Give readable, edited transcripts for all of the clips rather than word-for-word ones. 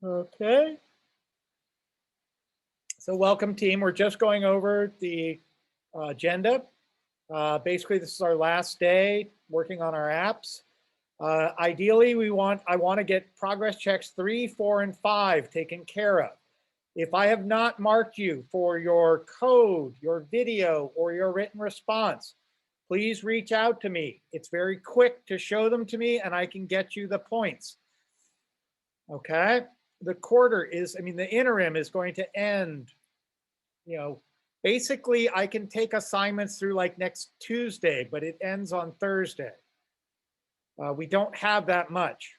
Okay. So welcome, team. We're just going over the agenda. Basically, this is our last day working on our apps. Ideally, I want to get progress checks 3, 4, and 5 taken care of. If I have not marked you for your code, your video, or your written response, please reach out to me. It's very quick to show them to me, and I can get you the points. Okay? The interim is going to end, basically I can take assignments through like next Tuesday, but it ends on Thursday. We don't have that much.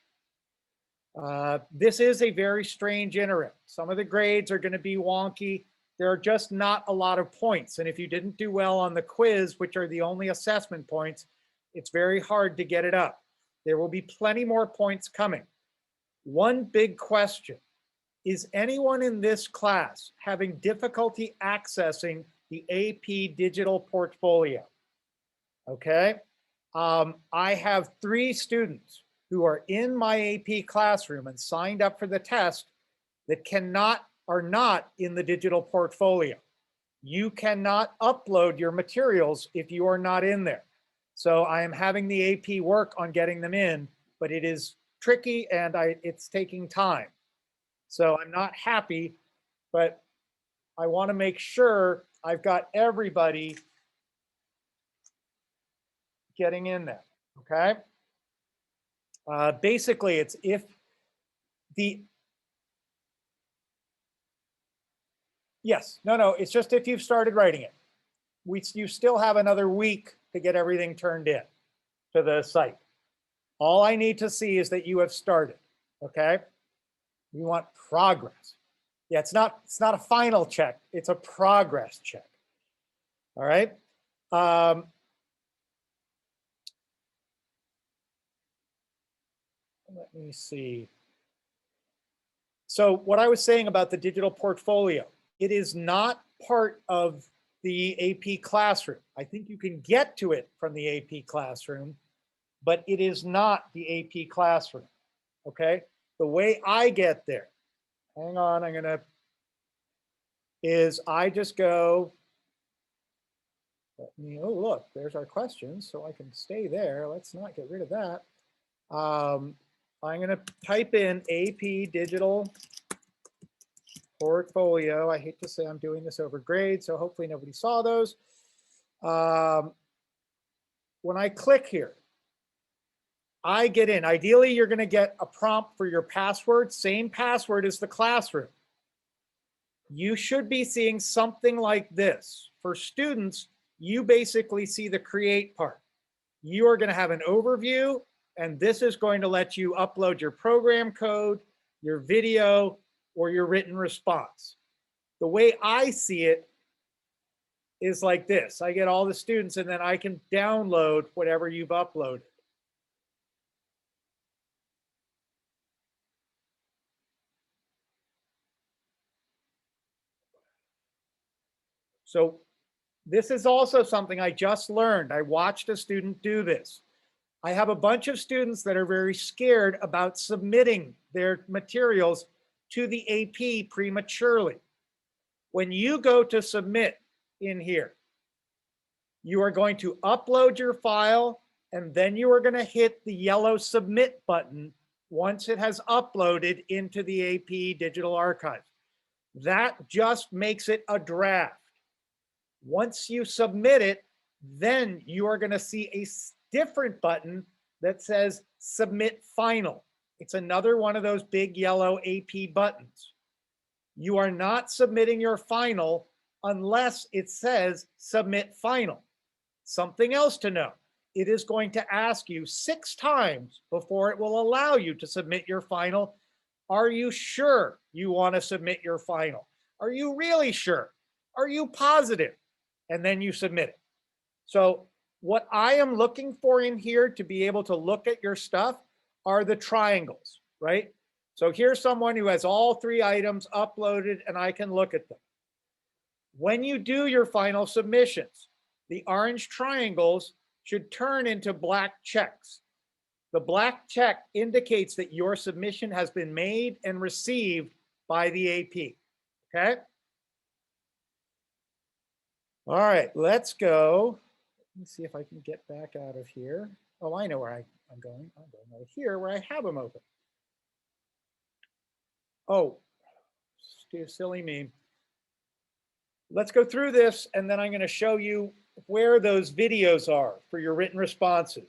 This is a very strange interim. Some of the grades are going to be wonky. There are just not a lot of points. And if you didn't do well on the quiz, which are the only assessment points, it's very hard to get it up. There will be plenty more points coming. One big question: is anyone in this class having difficulty accessing the AP digital portfolio? Okay. I have 3 students who are in my AP classroom and signed up for the test that are not in the digital portfolio. You cannot upload your materials if you are not in there. So I am having the AP work on getting them in, but it is tricky and it's taking time. So I'm not happy, but I want to make sure I've got everybody getting in there, okay? Basically, it's it's just if you've started writing it. You still have another week to get everything turned in to the site. All I need to see is that you have started, okay? We want progress. Yeah, it's not a final check, it's a progress check. All right. Let me see. So what I was saying about the digital portfolio, it is not part of the AP classroom. I think you can get to it from the AP classroom, but it is not the AP classroom, okay? The way I get there, hang on, I just go, oh, look, there's our questions, so I can stay there. Let's not get rid of that. I'm going to type in AP Digital Portfolio. I hate to say I'm doing this over grades, so hopefully nobody saw those. When I click here, I get in. Ideally, you're going to get a prompt for your password, same password as the classroom. You should be seeing something like this. For students, you basically see the create part. You are going to have an overview, and this is going to let you upload your program code, your video, or your written response. The way I see it is like this. I get all the students, and then I can download whatever you've uploaded. So this is also something I just learned. I watched a student do this. I have a bunch of students that are very scared about submitting their materials to the AP prematurely. When you go to submit in here, you are going to upload your file, and then you are going to hit the yellow submit button once it has uploaded into the AP Digital Archive. That just makes it a draft. Once you submit it, then you are going to see a different button that says Submit Final. It's another one of those big yellow AP buttons. You are not submitting your final unless it says Submit Final. Something else to know: it is going to ask you 6 times before it will allow you to submit your final. Are you sure you want to submit your final? Are you really sure? Are you positive? And then you submit it. So what I am looking for in here to be able to look at your stuff are the triangles, right? So here's someone who has all 3 items uploaded, and I can look at them. When you do your final submissions, the orange triangles should turn into black checks. The black check indicates that your submission has been made and received by the AP, okay? All right, let's go. Let me see if I can get back out of here. Oh, I know where I'm going. I'm going over here where I have them open. Oh, silly me. Let's go through this, and then I'm going to show you where those videos are for your written responses.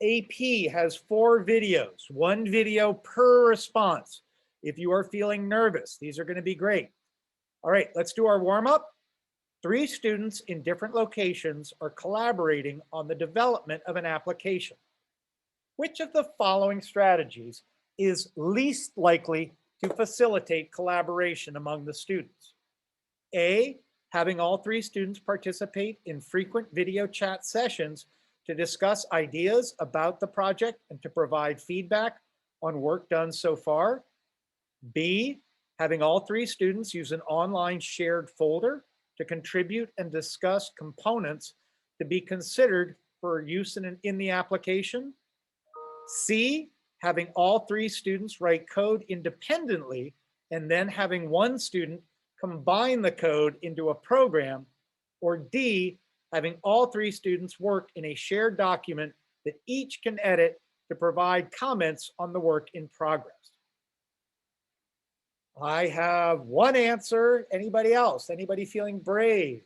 AP has 4 videos, 1 video per response. If you are feeling nervous, these are going to be great. All right, let's do our warm-up. 3 students in different locations are collaborating on the development of an application. Which of the following strategies is least likely to facilitate collaboration among the students? A, having all 3 students participate in frequent video chat sessions to discuss ideas about the project and to provide feedback on work done so far. B, having all 3 students use an online shared folder to contribute and discuss components to be considered for use in the application. C, having all 3 students write code independently and then having 1 student combine the code into a program. Or D, having all 3 students work in a shared document that each can edit to provide comments on the work in progress. I have 1 answer. Anybody else? Anybody feeling brave?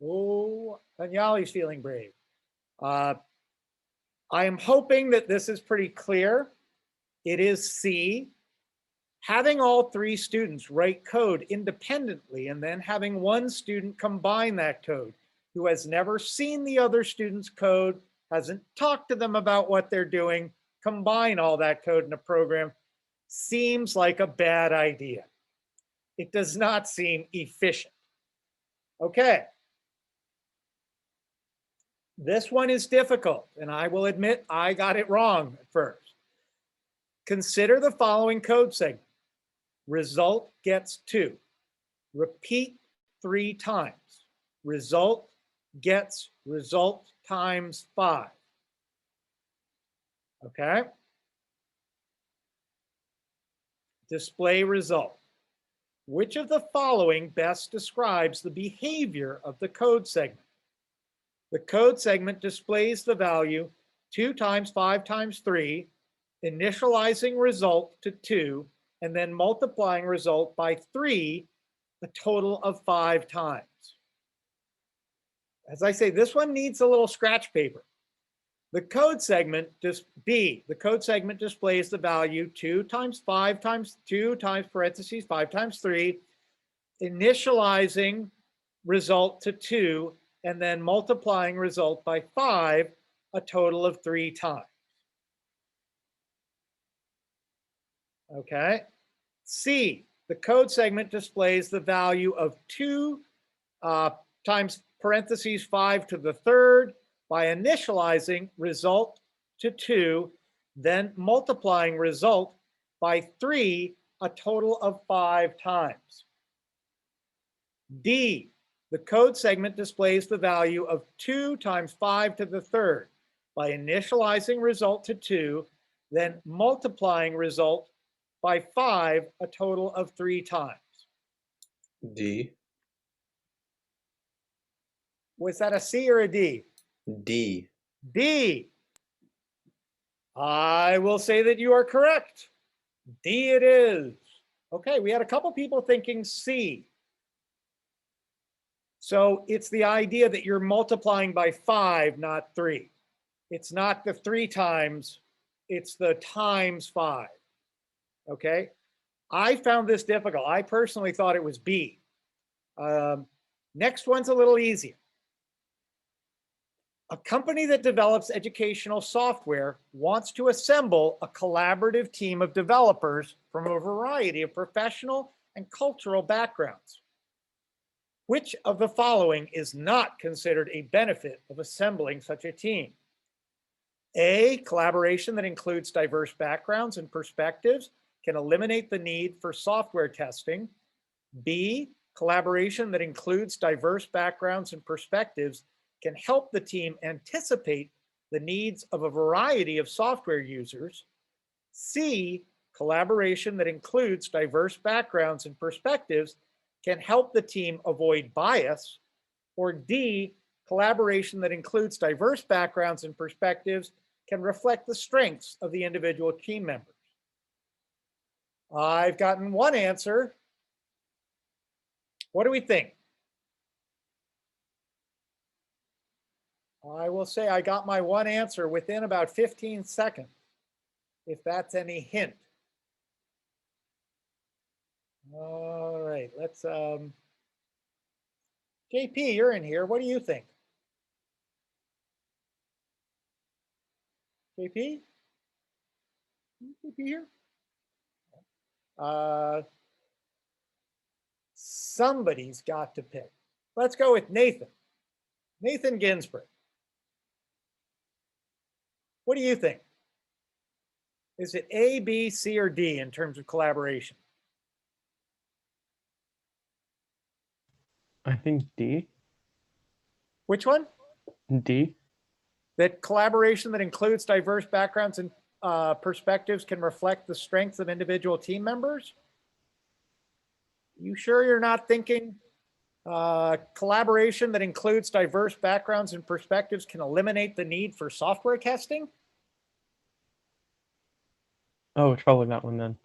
Oh, Daniele's feeling brave. I am hoping that this is pretty clear. It is C. Having all 3 students write code independently and then having 1 student combine that code who has never seen the other student's code, hasn't talked to them about what they're doing, combine all that code in a program, seems like a bad idea. It does not seem efficient. Okay. This one is difficult, and I will admit I got it wrong at first. Consider the following code segment. Result gets 2. Repeat 3 times. Result gets result times 5. Okay? Display result. Which of the following best describes the behavior of the code segment? The code segment displays the value 2 times 5 times 3, initializing result to 2, and then multiplying result by 3, a total of 5 times. As I say, this one needs a little scratch paper. The code segment, the code segment displays the value 2 times 5 times 2 times parentheses 5 times 3, initializing result to 2, and then multiplying result by 5, a total of 3 times. Okay. C, the code segment displays the value of 2 times parentheses 5 to the 3rd by initializing result to 2, then multiplying result by 3, a total of 5 times. D, the code segment displays the value of 2 times 5 to the 3rd by initializing result to 2, then multiplying result by 5, a total of 3 times. D. Was that a C or a D? D. D. I will say that you are correct. D it is. Okay, we had a couple people thinking C. So it's the idea that you're multiplying by 5, not 3. It's not the 3 times, it's the times 5. Okay, I found this difficult. I personally thought it was B. Next one's a little easier. A company that develops educational software wants to assemble a collaborative team of developers from a variety of professional and cultural backgrounds. Which of the following is not considered a benefit of assembling such a team? A, collaboration that includes diverse backgrounds and perspectives can eliminate the need for software testing. B, collaboration that includes diverse backgrounds and perspectives can help the team anticipate the needs of a variety of software users. C, collaboration that includes diverse backgrounds and perspectives can help the team avoid bias. Or D, collaboration that includes diverse backgrounds and perspectives can reflect the strengths of the individual team members. I've gotten one answer. What do we think? I will say I got my one answer within about 15 seconds, if that's any hint. All right, let's, JP, you're in here. What do you think? JP? JP here? Somebody's got to pick. Let's go with Nathan. Nathan Ginsburg. What do you think? Is it A, B, C, or D in terms of collaboration? I think D. Which one? D. That collaboration that includes diverse backgrounds and perspectives can reflect the strengths of individual team members? You sure you're not thinking collaboration that includes diverse backgrounds and perspectives can eliminate the need for software testing? Oh, it's probably that one then.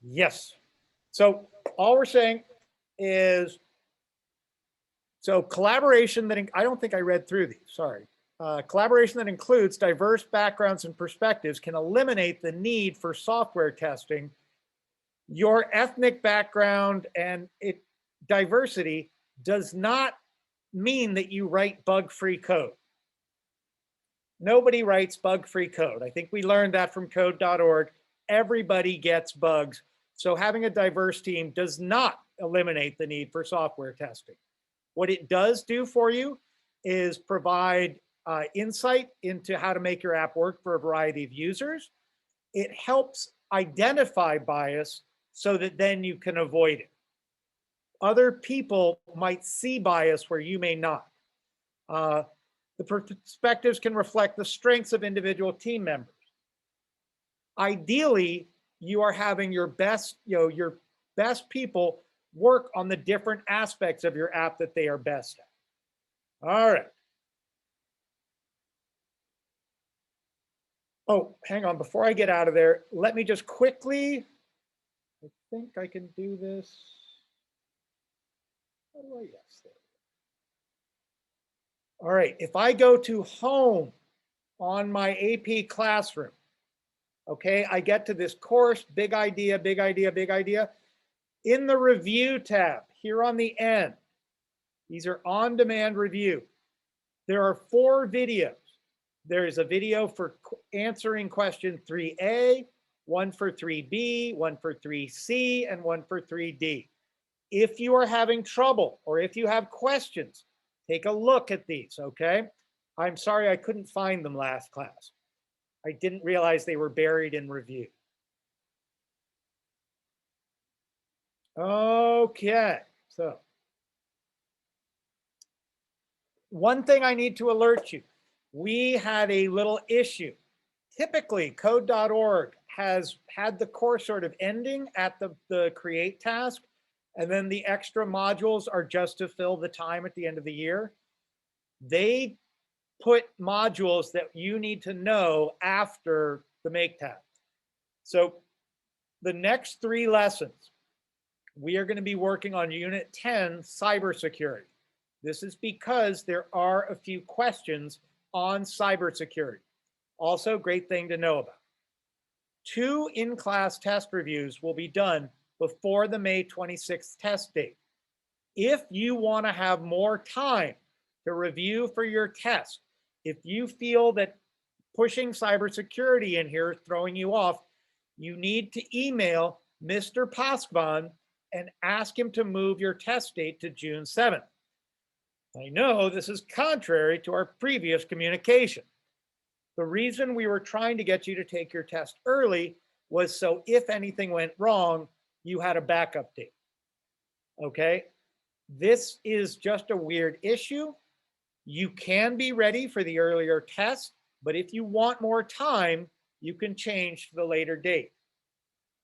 Yes. So all we're saying is, so collaboration that, I don't think I read through these, sorry. Collaboration that includes diverse backgrounds and perspectives can eliminate the need for software testing. Your ethnic background and diversity does not mean that you write bug-free code. Nobody writes bug-free code. I think we learned that from code.org. Everybody gets bugs. So having a diverse team does not eliminate the need for software testing. What it does do for you is provide insight into how to make your app work for a variety of users. It helps identify bias so that then you can avoid it. Other people might see bias where you may not. The perspectives can reflect the strengths of individual team members. Ideally, you are having your best people work on the different aspects of your app that they are best at. All right. Oh, hang on, before I get out of there, let me just quickly, I think I can do this. How do I, yes, there. All right, if I go to home on my AP classroom, okay, I get to this course, big idea, big idea, big idea. In the review tab, here on the end, these are on-demand review. There are 4 videos. There is a video for answering question 3A, one for 3B, one for 3C, and one for 3D. If you are having trouble or if you have questions, take a look at these, okay? I'm sorry I couldn't find them last class. I didn't realize they were buried in review. Okay, so one thing I need to alert you, we had a little issue. Typically, code.org has had the course sort of ending at the create task, and then the extra modules are just to fill the time at the end of the year. They put modules that you need to know after the make task. So the next 3 lessons, we are going to be working on Unit 10, cybersecurity. This is because there are a few questions on cybersecurity. Also, great thing to know about. 2 in-class test reviews will be done before the May 26th test date. If you want to have more time to review for your test, if you feel that pushing cybersecurity in here is throwing you off, you need to email Mr. Paskvan and ask him to move your test date to June 7th. I know this is contrary to our previous communication. The reason we were trying to get you to take your test early was so if anything went wrong, you had a backup date. Okay? This is just a weird issue. You can be ready for the earlier test But if you want more time, you can change to the later date.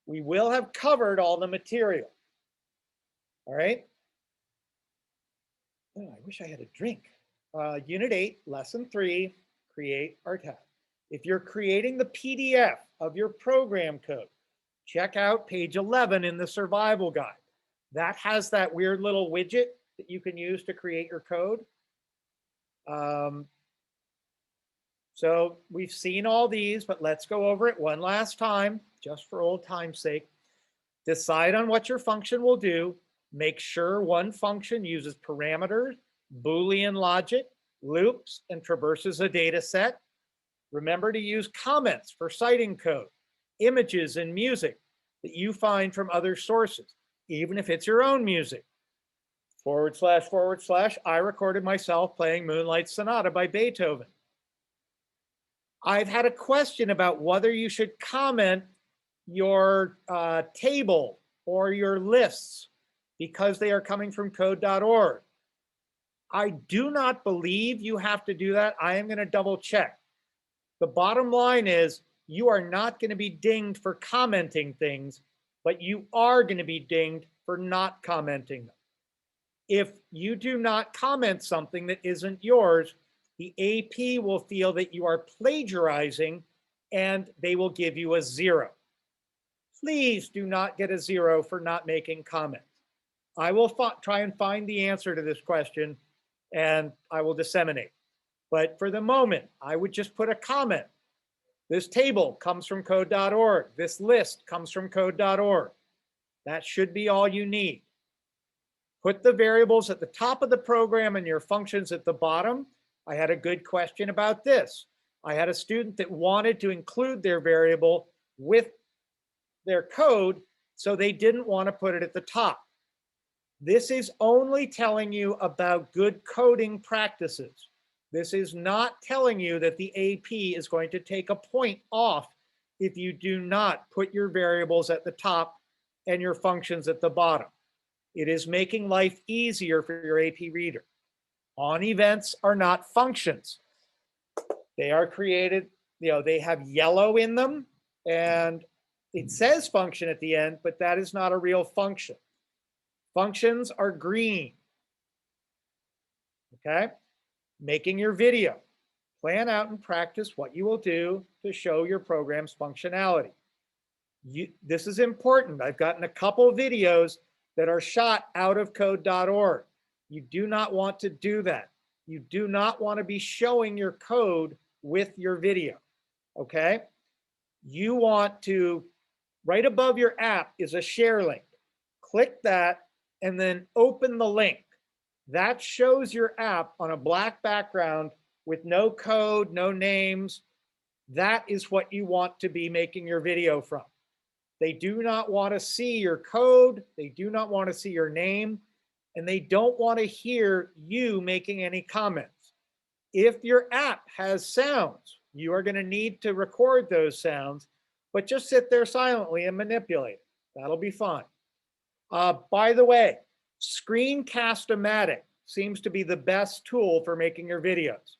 We will have covered all the material. All right. Oh, I wish I had a drink. Unit 8, Lesson 3, create our tab. If you're creating the PDF of your program code, check out page 11 in the survival guide. That has that weird little widget that you can use to create your code. So we've seen all these, but let's go over it one last time, just for old time's sake. Decide on what your function will do. Make sure one function uses parameters, Boolean logic, loops, and traverses a data set. Remember to use comments for citing code, images, and music that you find from other sources, even if it's your own music. // I recorded myself playing Moonlight Sonata by Beethoven. I've had a question about whether you should comment your table or your lists because they are coming from code.org. I do not believe you have to do that. I am going to double check. The bottom line is you are not going to be dinged for commenting things, but you are going to be dinged for not commenting them. If you do not comment something that isn't yours, the AP will feel that you are plagiarizing and they will give you a 0. Please do not get a 0 for not making comments. I will try and find the answer to this question and I will disseminate. But for the moment, I would just put a comment. This table comes from code.org. This list comes from code.org. That should be all you need. Put the variables at the top of the program and your functions at the bottom. I had a good question about this. I had a student that wanted to include their variable with their code, so they didn't want to put it at the top. This is only telling you about good coding practices. This is not telling you that the AP is going to take a point off if you do not put your variables at the top and your functions at the bottom. It is making life easier for your AP reader. On events are not functions. They are created, they have yellow in them and it says function at the end, but that is not a real function. Functions are green. Okay? Making your video. Plan out and practice what you will do to show your program's functionality. This is important. I've gotten a couple videos that are shot out of code.org. You do not want to do that. You do not want to be showing your code with your video, okay? You want to, right above your app is a share link. Click that and then open the link. That shows your app on a black background with no code, no names. That is what you want to be making your video from. They do not want to see your code. They do not want to see your name. And they don't want to hear you making any comments. If your app has sounds, you are going to need to record those sounds, but just sit there silently and manipulate it. That'll be fine. By the way, Screencast-O-Matic seems to be the best tool for making your videos.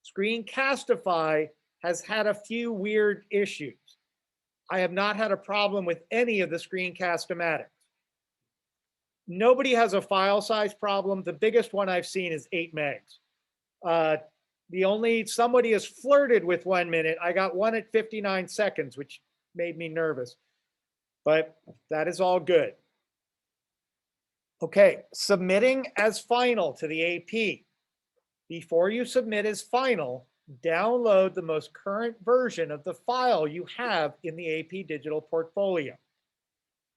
Screencastify has had a few weird issues. I have not had a problem with any of the Screencast-O-Matics. Nobody has a file size problem. The biggest one I've seen is 8 megs. Somebody has flirted with 1 minute. I got one at 59 seconds, which made me nervous, but that is all good. Okay, submitting as final to the AP. Before you submit as final, download the most current version of the file you have in the AP Digital Portfolio.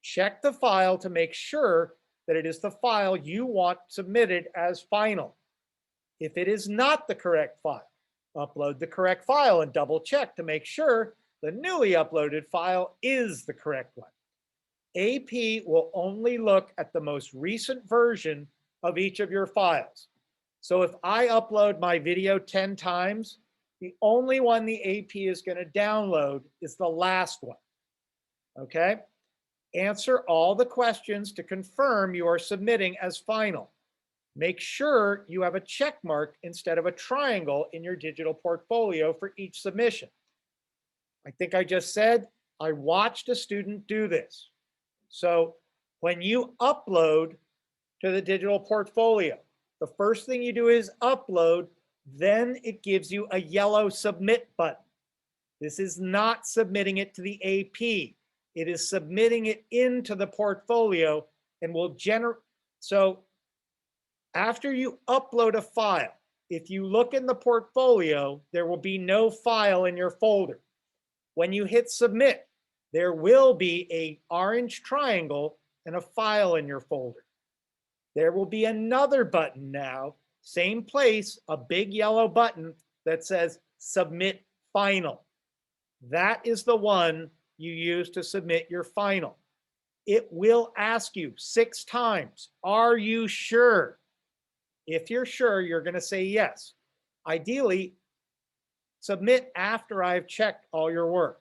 Check the file to make sure that it is the file you want submitted as final. If it is not the correct file, upload the correct file and double check to make sure the newly uploaded file is the correct one. AP will only look at the most recent version of each of your files. So if I upload my video 10 times, the only one the AP is going to download is the last one. Okay? Answer all the questions to confirm you are submitting as final. Make sure you have a check mark instead of a triangle in your digital portfolio for each submission. I think I just said, I watched a student do this. So when you upload to the digital portfolio, the first thing you do is upload, then it gives you a yellow submit button. This is not submitting it to the AP. It is submitting it into the portfolio and will generate. So after you upload a file, if you look in the portfolio, there will be no file in your folder. When you hit submit, there will be an orange triangle and a file in your folder. There will be another button now, same place, a big yellow button that says submit final. That is the one you use to submit your final. It will ask you 6 times, are you sure? If you're sure, you're going to say yes. Ideally, submit after I've checked all your work.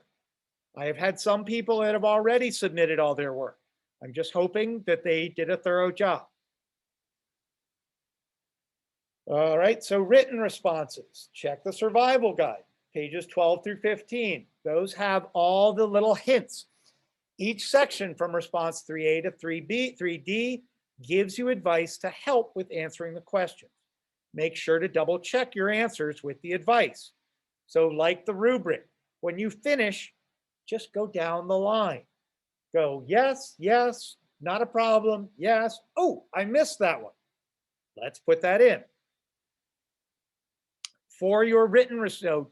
I have had some people that have already submitted all their work. I'm just hoping that they did a thorough job. All right, so written responses. Check the survival guide, pages 12 through 15. Those have all the little hints. Each section from response 3A to 3D gives you advice to help with answering the questions. Make sure to double check your answers with the advice. So like the rubric, when you finish, just go down the line. Go, yes, yes, not a problem, yes. Oh, I missed that one. Let's put that in. For your written responses,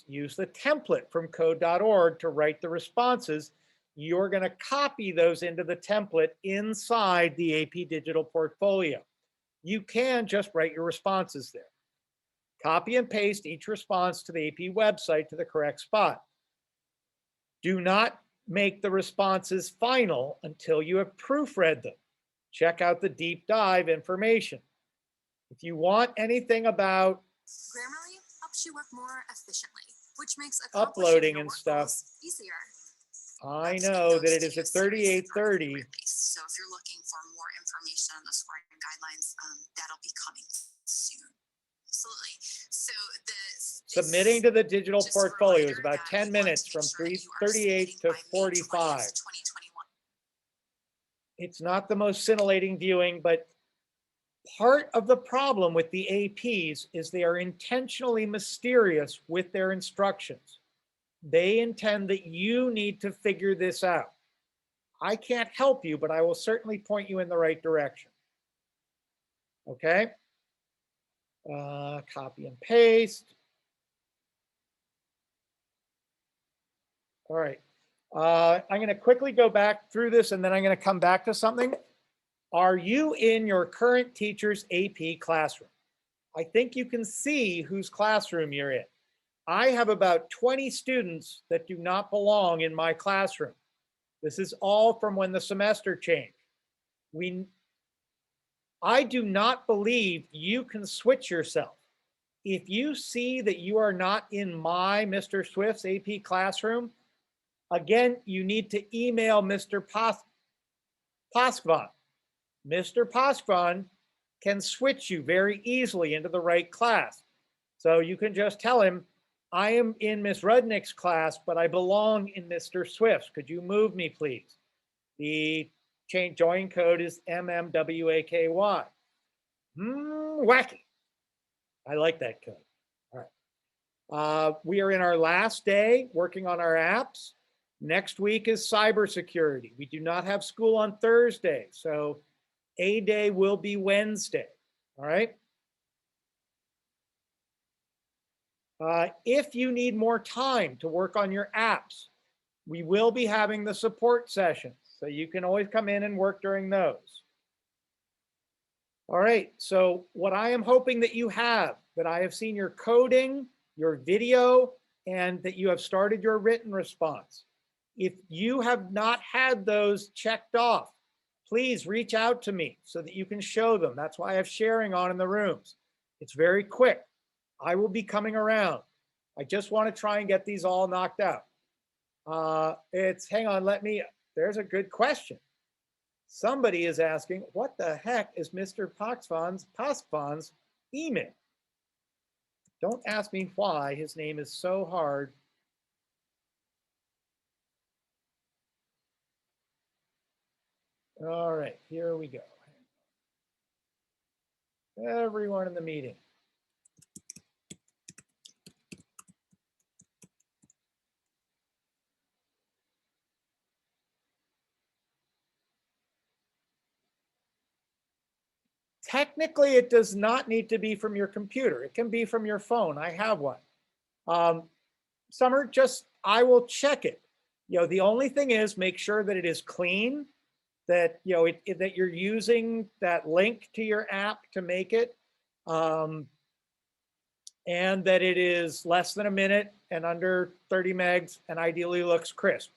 use the template from code.org to write the responses. You're going to copy those into the template inside the AP Digital Portfolio. You can just write your responses there. Copy and paste each response to the AP website to the correct spot. Do not make the responses final until you have proofread them. Check out the deep dive information. If you want anything about Grammarly helps you work more efficiently, which makes uploading and stuff, easier. I know that it is at 38:30. So if you're looking for more information on the scoring guidelines, that'll be coming soon. Absolutely. So Submitting to the digital portfolio is about 10 minutes from 3:38 to 45. It's not the most scintillating viewing, but part of the problem with the APs is they are intentionally mysterious with their instructions. They intend that you need to figure this out. I can't help you, but I will certainly point you in the right direction. Okay? Copy and paste. All right. I'm going to quickly go back through this and then I'm going to come back to something. Are you in your current teacher's AP classroom? I think you can see whose classroom you're in. I have about 20 students that do not belong in my classroom. This is all from when the semester changed. I do not believe you can switch yourself. If you see that you are not in my Mr. Swift's AP classroom, again, you need to email Mr. Poskvan. Mr. Poskvan can switch you very easily into the right class. So you can just tell him, I am in Miss Rudnick's class, but I belong in Mr. Swift's. Could you move me, please? The join code is MMWAKY. Wacky. I like that code. All right. We are in our last day working on our apps. Next week is cybersecurity. We do not have school on Thursday, so A day will be Wednesday. All right. If you need more time to work on your apps, we will be having the support sessions, so you can always come in and work during those. All right, so what I am hoping that you have, that I have seen your coding, your video, and that you have started your written response. If you have not had those checked off, please reach out to me so that you can show them. That's why I have sharing on in the rooms. It's very quick. I will be coming around. I just want to try and get these all knocked out. Hang on, there's a good question. Somebody is asking, what the heck is Mr. Poskvan's email? Don't ask me why his name is so hard. All right, here we go. Everyone in the meeting. Technically, it does not need to be from your computer. It can be from your phone. I have one. Summer, I will check it. The only thing is make sure that it is clean, that, that you're using that link to your app to make it, and that it is less than a minute and under 30 megs and ideally looks crisp.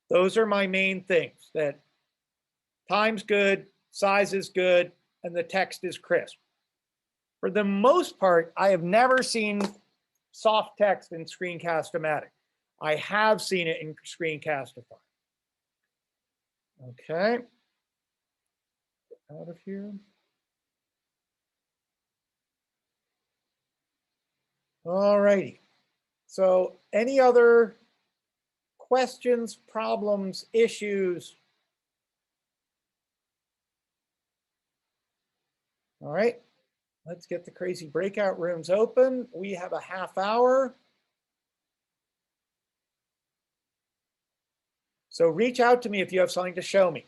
Those are my main things, that time's good, size is good, and the text is crisp. For the most part, I have never seen soft text in Screencast-O-Matic. I have seen it in Screencastify. Okay. Out of here. All righty. So any other questions, problems, issues? All right. Let's get the crazy breakout rooms open. We have a half hour. So reach out to me if you have something to show me.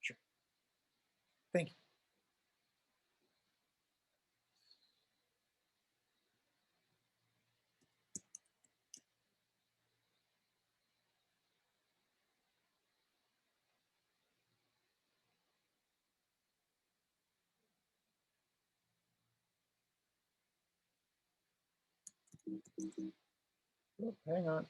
Sure. Thank you. Oh, hang on.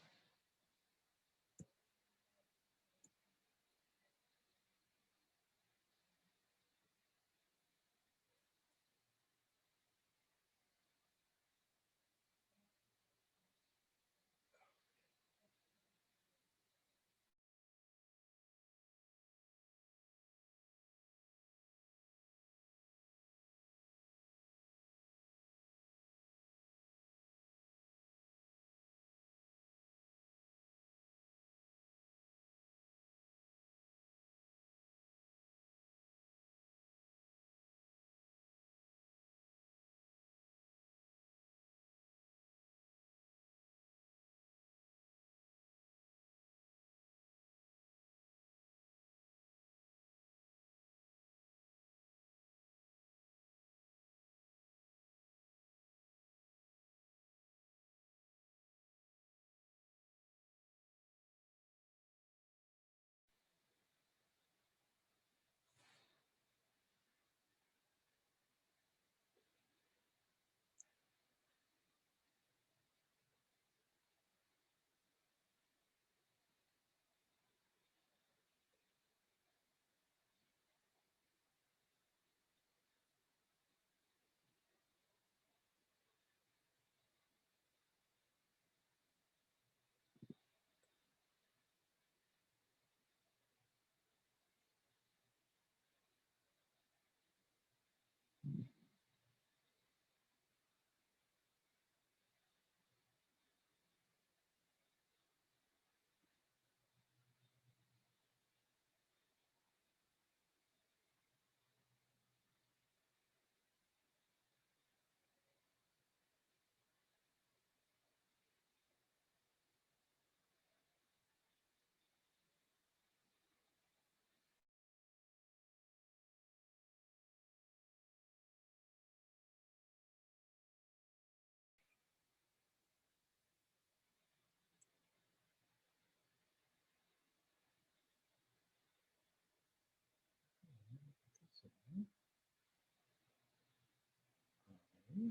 Should.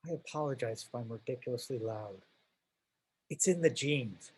I apologize if I'm ridiculously loud. It's in the genes.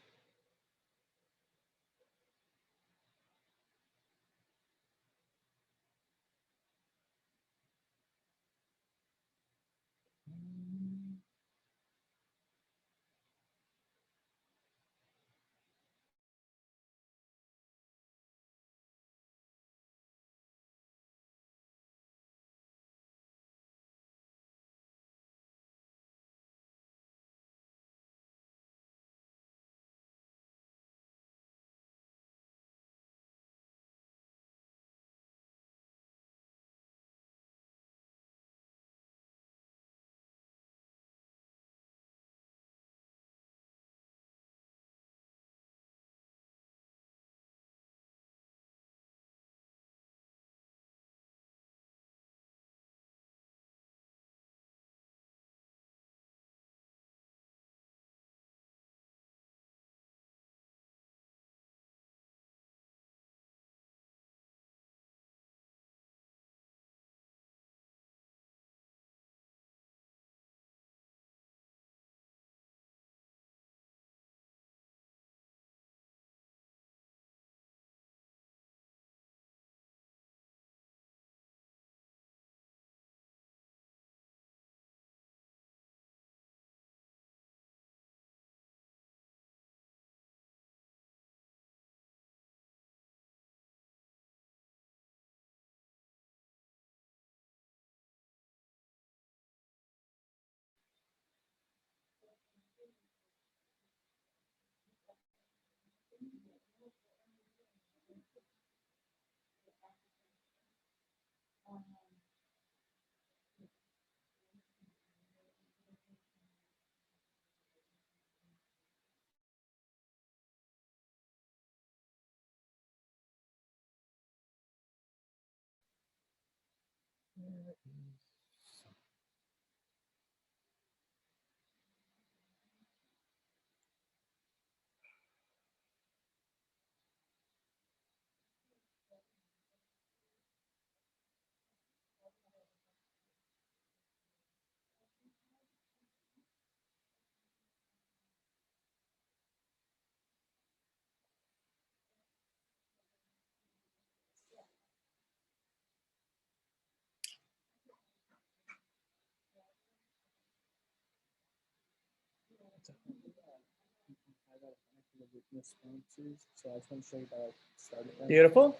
So I just want to show you that I started that. Beautiful.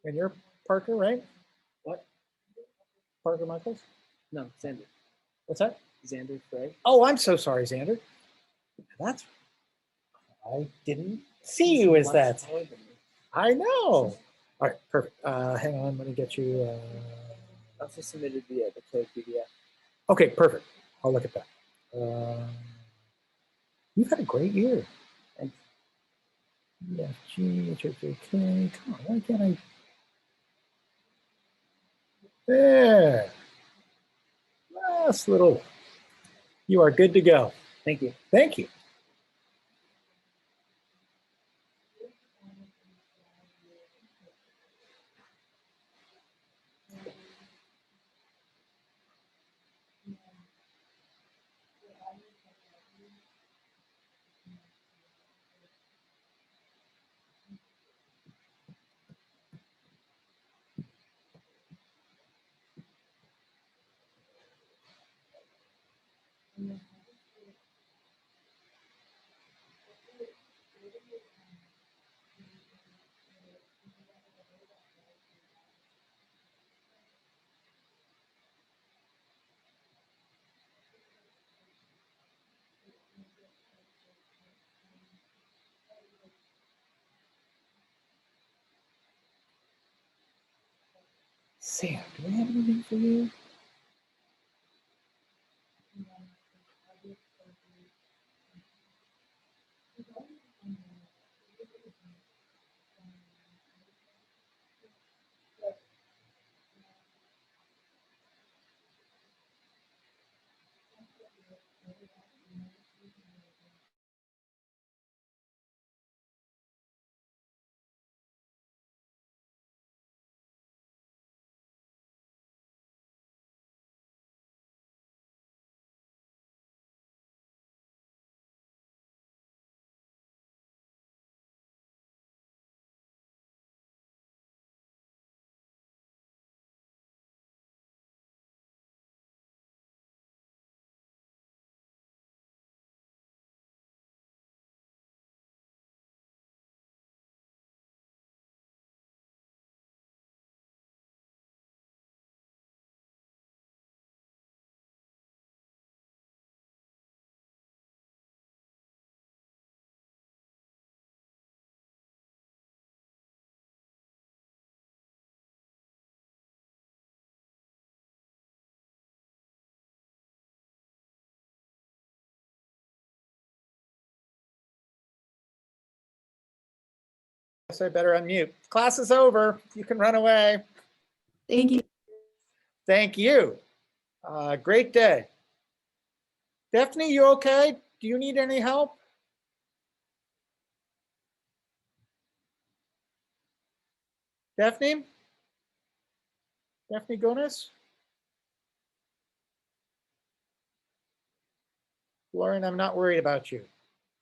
And you're Parker, right? What? Parker Michaels? No, Xander. What's that? Xander Frey. Oh, I'm so sorry, Xander. That's I didn't see you as that. I know. All right, perfect. Hang on, let me get you. Also submitted via the code PDF. Okay, perfect. I'll look at that. You've had a great year. Thanks. Yeah, G, H, K. Come on, why can't I? There. Last little. You are good to go. Thank you. Thank you. Sam, do I have anything for you? Guess I better unmute. Class is over. You can run away. Thank you. Thank you. Great day. Daphne, you okay? Do you need any help? Daphne? Daphne Gonis? Lauren, I'm not worried about you.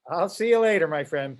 I'll see you later, my friend.